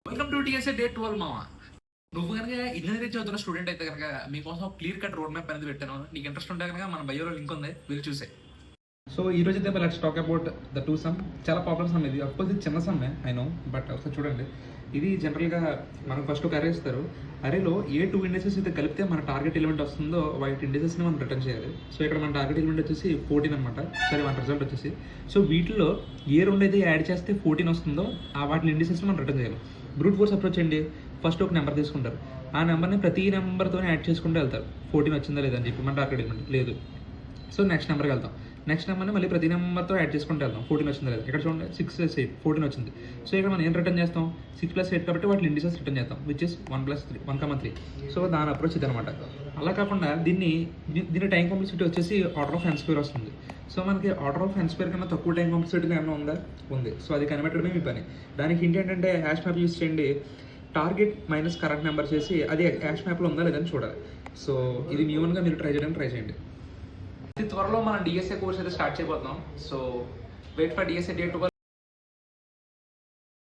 Welcome to DSA day 12 మామ. నువ్వు కనుక ఇంజనీరింగ్ చదువుతున్న స్టూడెంట్ అయితే కనుక మీకోసం క్లియర్ కట్ రోడ్ మ్యాప్ అనేది పెట్టాను. నీకు ఇంట్రెస్ట్ ఉంటే కనుక మన బయోలో లింక్ ఉంది, వీళ్ళు చూసే. సో ఈ రోజు అయితే let's talk about the two some. చాలా పాపులర్ సమ్ ఇది. అఫ్కోర్స్ ఇది చిన్న సమ్మే ఐ నో, బట్ ఒకసారి చూడండి. ఇది జనరల్గా మనకు ఫస్ట్ ఒక అరే ఇస్తారు. అరేలో ఏ టూ ఇండెసెస్ అయితే కలిపితే మన టార్గెట్ ఎలిమెంట్ వస్తుందో వాటి ఇండెసెస్ని మనం రిటర్న్ చేయాలి. సో ఇక్కడ మన టార్గెట్ ఎలిమెంట్ వచ్చేసి 14 అనమాట. సరే, మన రిజల్ట్ వచ్చేసి సో వీటిలో ఏ రెండు అయితే యాడ్ చేస్తే 14 వస్తుందో ఆ వాటి ఇండెసెస్ని మనం రిటర్న్ చేయాలి. బ్రూట్ ఫోర్స్ అప్రోచ్ అండి. ఫస్ట్ ఒక నెంబర్ తీసుకుంటారు, ఆ నెంబర్ని ప్రతి నెంబర్తో యాడ్ చేసుకుంటూ వెళ్తారు. 14 వచ్చిందా లేదని చెప్పి మన టార్గెట్ ఎలిమెంట్ లేదు. సో నెక్స్ట్ నెంబర్కి వెళ్తాం. నెక్స్ట్ నెంబర్ని మళ్ళీ ప్రతి నెంబర్తో యాడ్ చేసుకుంటూ వెళ్తాం. 14 వచ్చిందా లేదు. ఇక్కడ చూడండి 6 + 8 14 వచ్చింది. సో ఇక్కడ మనం ఏం రిటర్న్ చేస్తాం? 6 + 8 కాబట్టి వాటి ఇండిసెస్ రిటర్న్ చేస్తాం, విచ్ ఇస్ 1 + 3 1,3. సో దాని అప్రోచ్ ఇది అనమాట. అలా కాకుండా దీని టైం కాంప్లెక్సిటీ వచ్చేసి ఆర్డర్ ఆఫ్ n² వస్తుంది. సో మనకి ఆర్డర్ ఆఫ్ n² కన్నా తక్కువ టైం కాంప్లెక్సిటీ ఏమైనా ఉందా? ఉంది. సో అది కనిపెట్టడమే మీ పని. దానికి ఏంటంటే హ్యాష్ మ్యాప్ యూస్ చేయండి. టార్గెట్ మైనస్ కరెంట్ నెంబర్ చేసి అది హ్యాష్ మ్యాప్లో ఉందా లేదని చూడాలి. సో ఇది మీ ఓన్గా మీరు ట్రై చేయండి. అతి త్వరలో మనం డిఎస్ఏ కోర్స్ అయితే స్టార్ట్ చేయబోతున్నాం. So wait for DSA day 12.